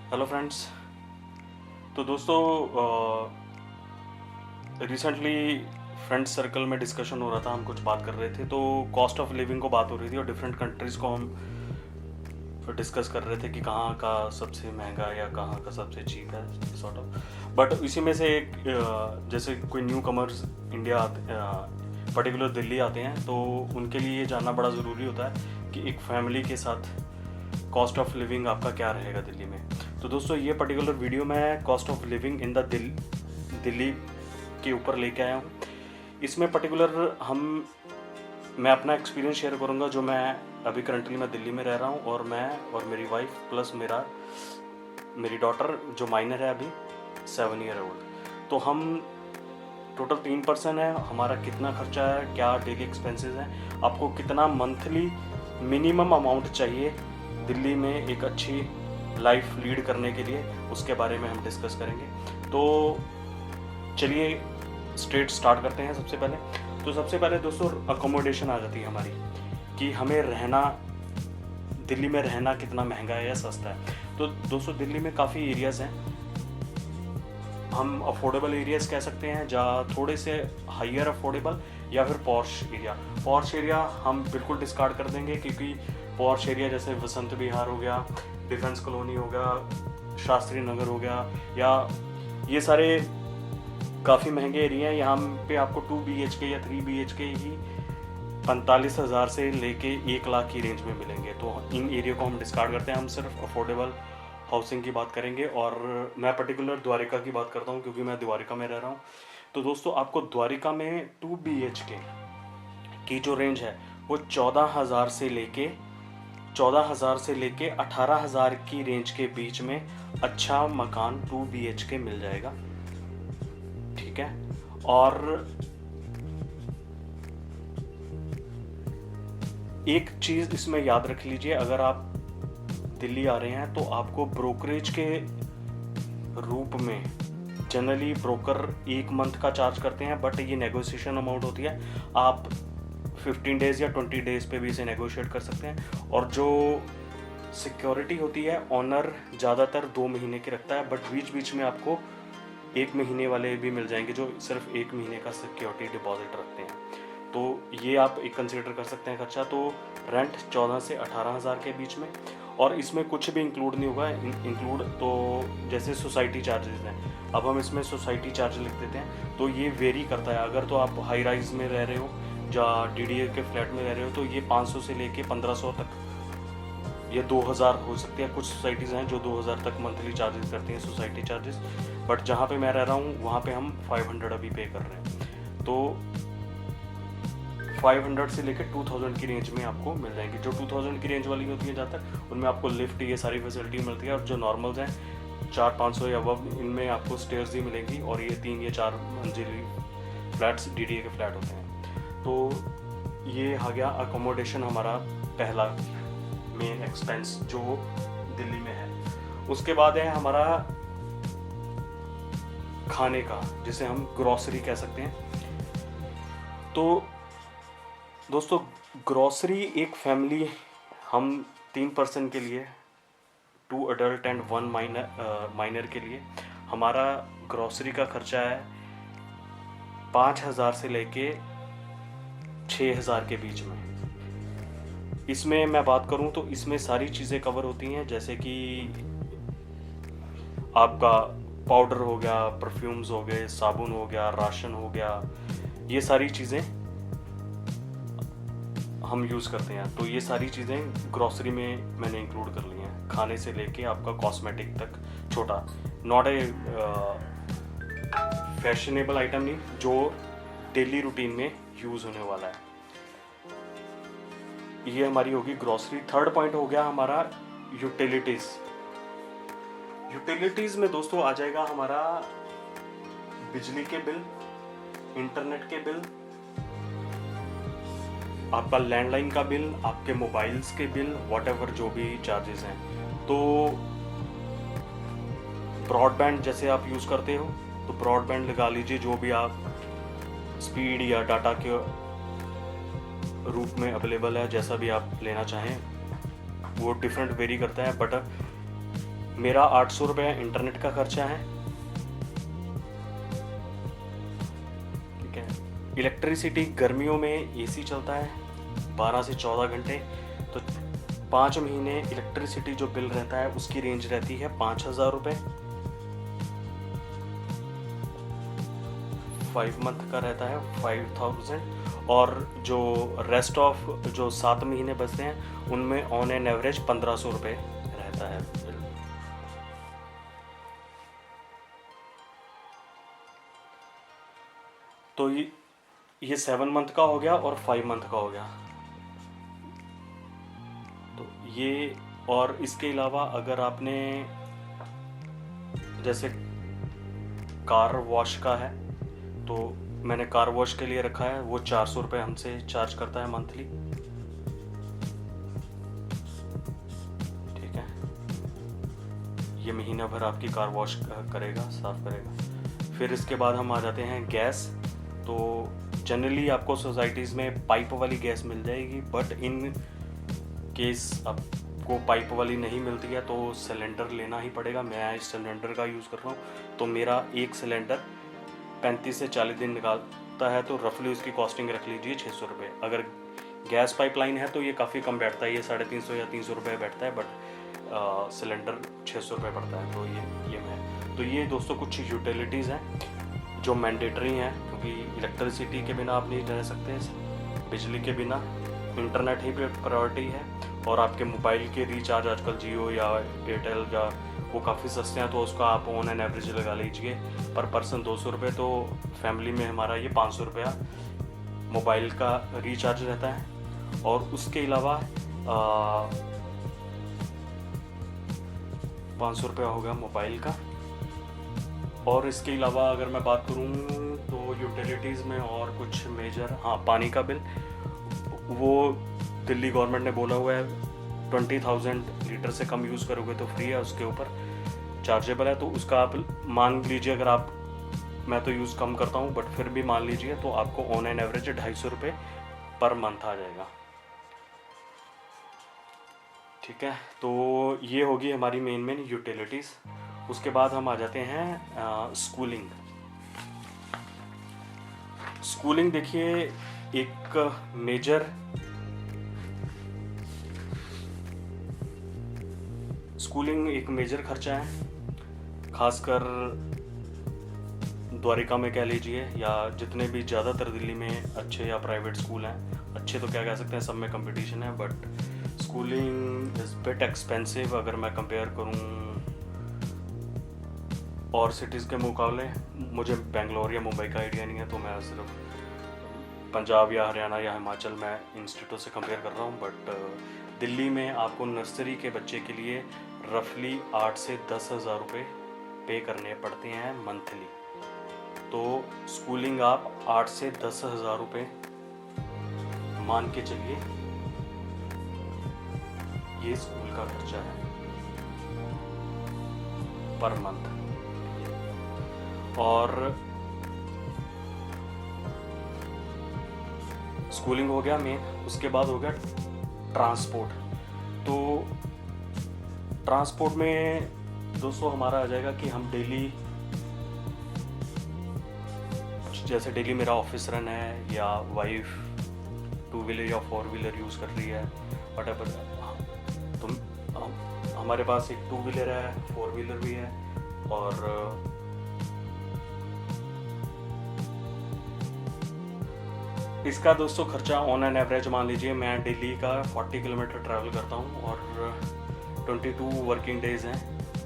Hello friends. तो दोस्तों, recently friends circle में डिस्कशन हो रहा था, हम कुछ बात कर रहे थे, तो कॉस्ट ऑफ लिविंग को बात हो रही थी और डिफरेंट कंट्रीज़ को हम डिस्कस कर रहे थे कि कहाँ का सबसे महंगा या कहाँ का सबसे चीप है, सॉर्ट ऑफ। बट इसी में से एक जैसे कोई न्यू कमर्स इंडिया आते, पर्टिकुलर दिल्ली आते हैं, तो उनके लिए ये जानना बड़ा ज़रूरी होता है कि एक फैमिली के साथ कॉस्ट ऑफ लिविंग आपका क्या रहेगा दिल्ली में। तो दोस्तों, ये पर्टिकुलर वीडियो मैं cost of living in the Delhi के ऊपर लेके आया हूँ। इसमें पर्टिकुलर मैं अपना एक्सपीरियंस शेयर करूँगा, जो मैं अभी करंटली मैं दिल्ली में रह रहा हूँ, और मैं और मेरी वाइफ प्लस मेरी डॉटर जो माइनर है अभी 7 ईयर ओल्ड। तो हम टोटल 3 पर्सन है। हमारा कितना खर्चा है, क्या डेली एक्सपेंसेस हैं, आपको कितना मंथली मिनिमम अमाउंट चाहिए दिल्ली में एक अच्छी लाइफ लीड करने के लिए, उसके बारे में हम डिस्कस करेंगे। तो चलिए स्ट्रेट स्टार्ट करते हैं। सबसे पहले दोस्तों अकोमोडेशन आ जाती है हमारी, कि हमें दिल्ली में रहना कितना महंगा है या सस्ता है। तो दोस्तों, दिल्ली में काफ़ी एरियाज़ हैं, हम अफोर्डेबल एरियाज़ कह सकते हैं, जहाँ थोड़े से हाइयर अफोर्डेबल, या फिर पॉर्श एरिया हम बिल्कुल डिस्कार्ड कर देंगे, क्योंकि पॉर्श एरिया जैसे वसंत विहार हो गया, डिफेंस कॉलोनी हो गया, शास्त्री नगर हो गया, या ये सारे काफ़ी महंगे एरिया हैं। यहाँ पे आपको 2 BHK या 3 BHK ही 45,000 से लेके 1 लाख की रेंज में मिलेंगे। तो इन एरिया को हम डिस्कार्ड करते हैं, हम सिर्फ अफोर्डेबल हाउसिंग की बात करेंगे। और मैं पर्टिकुलर द्वारिका की बात करता हूँ, क्योंकि मैं द्वारिका में रह रहा हूँ। तो दोस्तों, आपको द्वारिका में 2 BHK की जो रेंज है वो 14,000 से लेके 18,000 की रेंज के बीच में अच्छा मकान 2 BHK मिल जाएगा, ठीक है। और एक चीज़ इसमें याद रख लीजिए, अगर आप दिल्ली आ रहे हैं तो आपको ब्रोकरेज के रूप में जनरली ब्रोकर 1 मंथ का चार्ज करते हैं, बट ये नेगोशिएशन अमाउंट होती है। आप 15 डेज़ या 20 डेज़ पे भी इसे नेगोशिएट कर सकते हैं। और जो सिक्योरिटी होती है, ऑनर ज़्यादातर 2 महीने की रखता है, बट बीच बीच में आपको 1 महीने वाले भी मिल जाएंगे जो सिर्फ 1 महीने का सिक्योरिटी डिपॉजिट रखते हैं। तो ये आप एक कंसिडर कर सकते हैं खर्चा। तो रेंट 14 से 18,000 के बीच में, और इसमें कुछ भी इंक्लूड नहीं होगा। इंक्लूड तो जैसे सोसाइटी चार्जेस हैं, अब हम इसमें सोसाइटी चार्ज लिख देते हैं, तो ये वेरी करता है। अगर तो आप हाई राइज में रह रहे हो या DDA के फ्लैट में रह रहे हो, तो ये 500 से लेके 1500 तक, ये 2000 हो सकती है। कुछ सोसाइटीज़ हैं जो 2000 तक मंथली चार्जेस करती हैं, सोसाइटी चार्जेस। बट जहाँ पे मैं रह रहा हूँ वहाँ पे हम 500 अभी पे कर रहे हैं। तो 500 से लेकर 2000 की रेंज में आपको मिल जाएंगी। जो 2000 की रेंज वाली होती है ज़्यादातर, उनमें आपको लिफ्ट, ये सारी फैसिलिटी मिलती है। और जो नॉर्मल्स हैं 400-500 या अब, इनमें आपको स्टेयर्स ही मिलेंगी, और ये 3 या 4 मंजिली फ्लैट्स DDA के फ्लैट होते हैं। तो ये आ गया अकोमोडेशन, हमारा पहला मेन एक्सपेंस जो दिल्ली में है। उसके बाद है हमारा खाने का, जिसे हम ग्रॉसरी कह सकते हैं। तो दोस्तों, ग्रॉसरी एक फैमिली, हम 3 पर्सन के लिए, 2 अडल्ट एंड 1 माइनर के लिए हमारा ग्रॉसरी का खर्चा है 5,000 से लेके 6,000 के बीच में। इसमें मैं बात करूं तो इसमें सारी चीज़ें कवर होती हैं, जैसे कि आपका पाउडर हो गया, परफ्यूम्स हो गए, साबुन हो गया, राशन हो गया, ये सारी चीज़ें हम यूज़ करते हैं। तो ये सारी चीज़ें ग्रॉसरी में मैंने इंक्लूड कर ली हैं, खाने से लेके आपका कॉस्मेटिक तक। छोटा, नॉट ए फैशनेबल आइटम नहीं, जो डेली रूटीन में यूज़ होने वाला है। ये हमारी होगी ग्रॉसरी। थर्ड पॉइंट हो गया हमारा यूटिलिटीज़ में दोस्तों आ जाएगा हमारा बिजली के बिल, इंटरनेट के बिल, आपका लैंडलाइन का बिल, आपके मोबाइल्स के बिल, व्हाटएवर जो भी चार्जेस हैं। तो ब्रॉडबैंड जैसे आप यूज़ करते हो, तो ब्रॉडबैंड लगा लीजिए, जो भी आप स्पीड या डाटा के रूप में अवेलेबल है, जैसा भी आप लेना चाहें, वो डिफरेंट वेरी करता है। बट मेरा 800 रुपये इंटरनेट का खर्चा है, ठीक है। इलेक्ट्रिसिटी गर्मियों में एसी चलता है 12 से 14 घंटे, तो 5 महीने इलेक्ट्रिसिटी जो बिल रहता है उसकी रेंज रहती है 5,000 रुपये। 5 मंथ का रहता है 5,000, और जो रेस्ट ऑफ जो 7 महीने बचते हैं उनमें ऑन एन एवरेज 1,500 रुपये रहता है बिल। तो ये 7 मंथ का हो गया और 5 मंथ का हो गया। तो ये, और इसके अलावा अगर आपने जैसे कार वॉश का है, तो मैंने कार वॉश के लिए रखा है, वो 400 रुपये हमसे चार्ज करता है मंथली, ठीक है। ये महीना भर आपकी कार वॉश करेगा, साफ करेगा। फिर इसके बाद हम आ जाते हैं गैस। तो जनरली आपको सोसाइटीज़ में पाइप वाली गैस मिल जाएगी, बट इन केस आपको पाइप वाली नहीं मिलती है तो सिलेंडर लेना ही पड़ेगा। मैं इस सिलेंडर का यूज़ कर रहा हूँ, तो मेरा एक सिलेंडर 35 से 40 दिन निकालता है, तो रफली उसकी कॉस्टिंग रख लीजिए 600 रुपये। अगर गैस पाइपलाइन है तो ये काफ़ी कम बैठता है, ये 350 या 300 रुपये बैठता है, बट सिलेंडर 600 रुपये पड़ता है। तो ये मैं, तो ये दोस्तों कुछ यूटिलिटीज़ हैं जो मैंडेटरी हैं, क्योंकि इलेक्ट्रिसिटी के बिना आप नहीं रह सकते, बिजली के बिना इंटरनेट ही प्रायोरिटी है। और आपके मोबाइल के रिचार्ज आजकल जियो या एयरटेल या वो काफ़ी सस्ते हैं, तो उसका आप ऑन एन एवरेज लगा लीजिए पर पर्सन 200 रुपये। तो फैमिली में हमारा ये 500 रुपया मोबाइल का रिचार्ज रहता है। और उसके अलावा 500 रुपया हो गया मोबाइल का। और इसके अलावा अगर मैं बात करूँ तो यूटिलिटीज़ में और कुछ मेजर, हाँ, पानी का बिल, वो दिल्ली गवर्नमेंट ने बोला हुआ है 20,000 लीटर से कम यूज़ करोगे तो फ्री है, उसके ऊपर चार्जेबल है। तो उसका आप मान लीजिए, अगर आप, मैं तो यूज़ कम करता हूँ बट फिर भी मान लीजिए, तो आपको ऑन एन एवरेज 250 रुपये पर मंथ आ जाएगा, ठीक है। तो ये होगी हमारी मेन यूटिलिटीज़। उसके बाद हम आ जाते हैं स्कूलिंग। देखिए, एक मेजर खर्चा है, खासकर द्वारिका में कह लीजिए, या जितने भी ज़्यादातर दिल्ली में अच्छे या प्राइवेट स्कूल हैं, अच्छे तो क्या कह सकते हैं, सब में कंपटीशन है, but schooling is bit expensive अगर मैं कंपेयर करूं और सिटीज़ के मुकाबले। मुझे बेंगलोर या मुंबई का आइडिया नहीं है, तो मैं सिर्फ पंजाब या हरियाणा या हिमाचल में इंस्टीट्यूट से कंपेयर कर रहा हूँ। बट दिल्ली में आपको नर्सरी के बच्चे के लिए रफली 8 से 10,000 रुपये पे करने पड़ते हैं मंथली। तो स्कूलिंग आप 8 से 10,000 रुपये मान के चलिए, ये स्कूल का खर्चा है पर मंथ। और स्कूलिंग हो गया मेन, उसके बाद हो गया ट्रांसपोर्ट। तो ट्रांसपोर्ट में दोस्तों हमारा आ जाएगा कि हम डेली, जैसे डेली मेरा ऑफिस रन है या वाइफ 2 व्हीलर या 4 व्हीलर यूज़ कर रही है, वटएवर, तो हमारे पास एक 2 व्हीलर है, 4 व्हीलर भी है। और इसका दोस्तों खर्चा ऑन एन एवरेज मान लीजिए, मैं डेली का 40 किलोमीटर ट्रैवल करता हूँ और 22 वर्किंग डेज हैं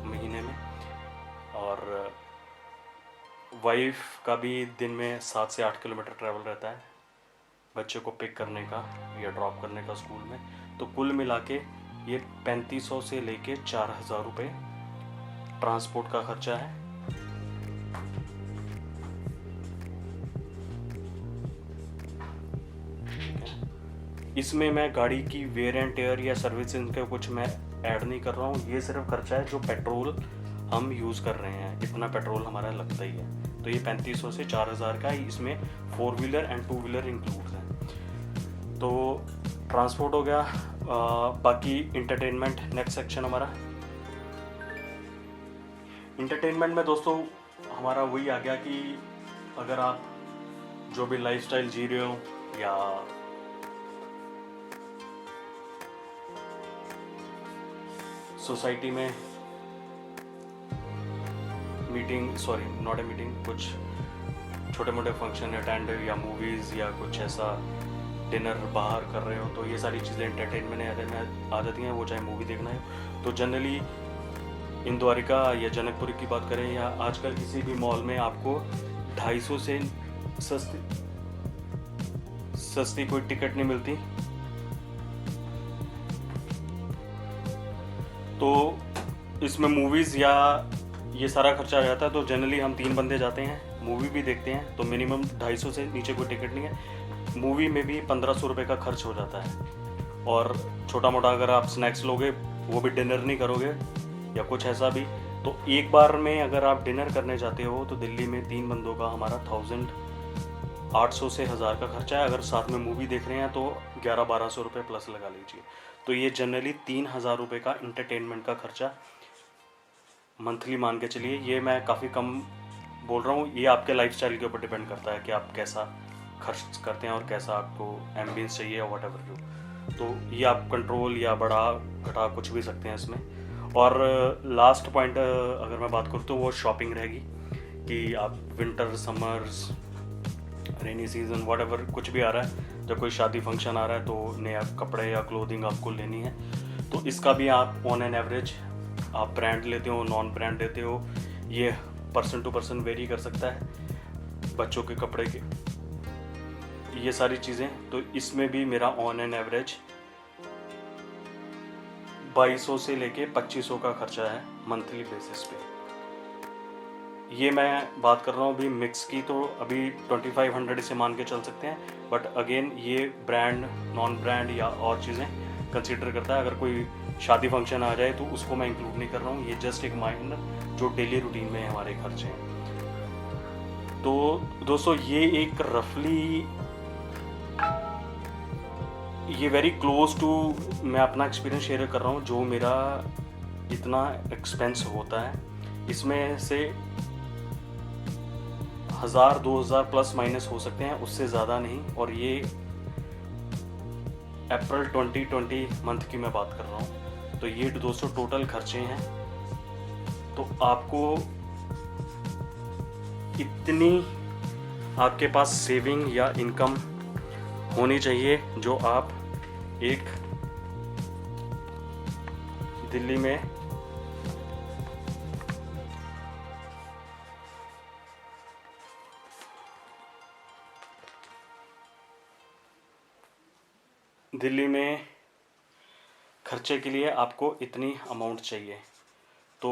महीने में। और वाइफ का भी दिन में 7 से 8 किलोमीटर ट्रैवल रहता है बच्चे को पिक करने का या ड्रॉप करने का स्कूल में। तो कुल मिला के ये 3500 से लेके 4,000 रुपये ट्रांसपोर्ट का खर्चा है। इसमें मैं गाड़ी की वेयर एंड टेयर या सर्विसिंग का कुछ मैं ऐड नहीं कर रहा हूँ, ये सिर्फ खर्चा है जो पेट्रोल हम यूज़ कर रहे हैं, इतना पेट्रोल हमारा लगता ही है। तो ये 3500 से 4,000 का ही, इसमें 4 व्हीलर एंड 2 व्हीलर इंक्लूड है। तो ट्रांसपोर्ट हो गया। बाकी इंटरटेनमेंट नेक्स्ट सेक्शन हमारा। इंटरटेनमेंट में दोस्तों हमारा वही आ गया कि अगर आप जो भी लाइफस्टाइल जी रहे हो या सोसाइटी में नॉट ए मीटिंग, कुछ छोटे मोटे फंक्शन अटेंड या मूवीज़ या कुछ ऐसा डिनर बाहर कर रहे हो, तो ये सारी चीज़ें एंटरटेनमेंट में आ जाती हैं, वो चाहे मूवी देखना है। तो जनरली इन द्वारिका या जनकपुरी की बात करें या आजकल किसी भी मॉल में आपको 250 से सस्ती कोई टिकट नहीं मिलती। तो इसमें मूवीज़ या ये सारा खर्चा आ जाता है। तो जनरली हम 3 बंदे जाते हैं, मूवी भी देखते हैं, तो मिनिमम 250 से नीचे कोई टिकट नहीं है। मूवी में भी 1500 रुपये का खर्च हो जाता है। और छोटा मोटा अगर आप स्नैक्स लोगे, वो भी डिनर नहीं करोगे या कुछ ऐसा भी, तो एक बार में अगर आप डिनर करने जाते हो तो दिल्ली में 3 बंदों का हमारा 1800 से 1000 का खर्चा है। अगर साथ में मूवी देख रहे हैं तो 1100-1200 रुपये प्लस लगा लीजिए। तो ये जनरली 3000 रुपये का इंटरटेनमेंट का खर्चा मंथली मान के चलिए। ये मैं काफ़ी कम बोल रहा हूँ, ये आपके लाइफस्टाइल के ऊपर डिपेंड करता है कि आप कैसा खर्च करते हैं और कैसा आपको एम्बियंस चाहिए या वट एवर जो। तो ये आप कंट्रोल या बढ़ा घटा कुछ भी सकते हैं इसमें। और लास्ट पॉइंट अगर मैं बात करूँ तो वो शॉपिंग रहेगी कि आप winter, summers, rainy season, what ever कुछ भी आ रहा है, जब कोई शादी फंक्शन आ रहा है तो नया कपड़े या क्लोथिंग आपको लेनी है, तो इसका भी आप ऑन एन एवरेज आप ब्रांड लेते हो, नॉन ब्रांड लेते हो, ये पर्सन टू पर्सन वेरी कर सकता है। बच्चों के कपड़े के ये सारी चीज़ें, तो इसमें भी मेरा ऑन एन एवरेज 2200 से लेके 2500 का खर्चा है मंथली बेसिस पे। ये मैं बात कर रहा हूँ अभी मिक्स की, तो अभी 2500 इसे मान के चल सकते हैं। बट अगेन ये ब्रांड, नॉन ब्रांड या और चीज़ें कंसीडर करता है। अगर कोई शादी फंक्शन आ जाए तो उसको मैं इंक्लूड नहीं कर रहा हूँ, ये जस्ट एक माइनर जो डेली रूटीन में हमारे खर्चे हैं। तो दोस्तों ये एक रफली, ये वेरी क्लोज टू मैं अपना एक्सपीरियंस शेयर कर रहा हूँ जो मेरा इतना एक्सपेंस होता है। इसमें से 1000-2000 प्लस माइनस हो सकते हैं, उससे ज़्यादा नहीं। और ये अप्रैल 2020 मंथ की मैं बात कर रहा हूँ। तो ये दोस्तों टोटल खर्चे हैं। तो आपको इतनी आपके पास सेविंग या इनकम होनी चाहिए जो आप एक दिल्ली में खर्चे के लिए आपको इतनी अमाउंट चाहिए। तो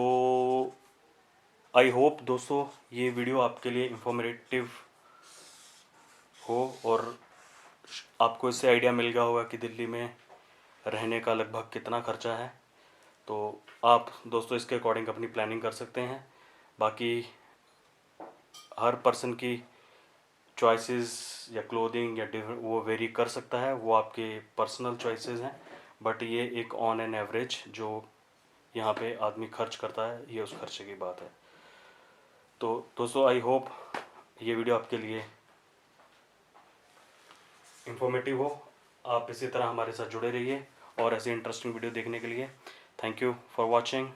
आई होप दोस्तों ये वीडियो आपके लिए इंफॉर्मेटिव हो और आपको इससे आइडिया मिल गया होगा कि दिल्ली में रहने का लगभग कितना खर्चा है। तो आप दोस्तों इसके अकॉर्डिंग अपनी प्लानिंग कर सकते हैं। बाकी हर पर्सन की चॉइसेस या क्लोथिंग या वो वेरी कर सकता है, वो आपके पर्सनल चॉइसेस हैं। बट ये एक ऑन एन एवरेज जो यहाँ पे आदमी खर्च करता है, ये उस खर्चे की बात है। तो दोस्तों आई होप ये वीडियो आपके लिए इंफॉर्मेटिव हो। आप इसी तरह हमारे साथ जुड़े रहिए और ऐसे इंटरेस्टिंग वीडियो देखने के लिए थैंक यू फॉर वॉचिंग।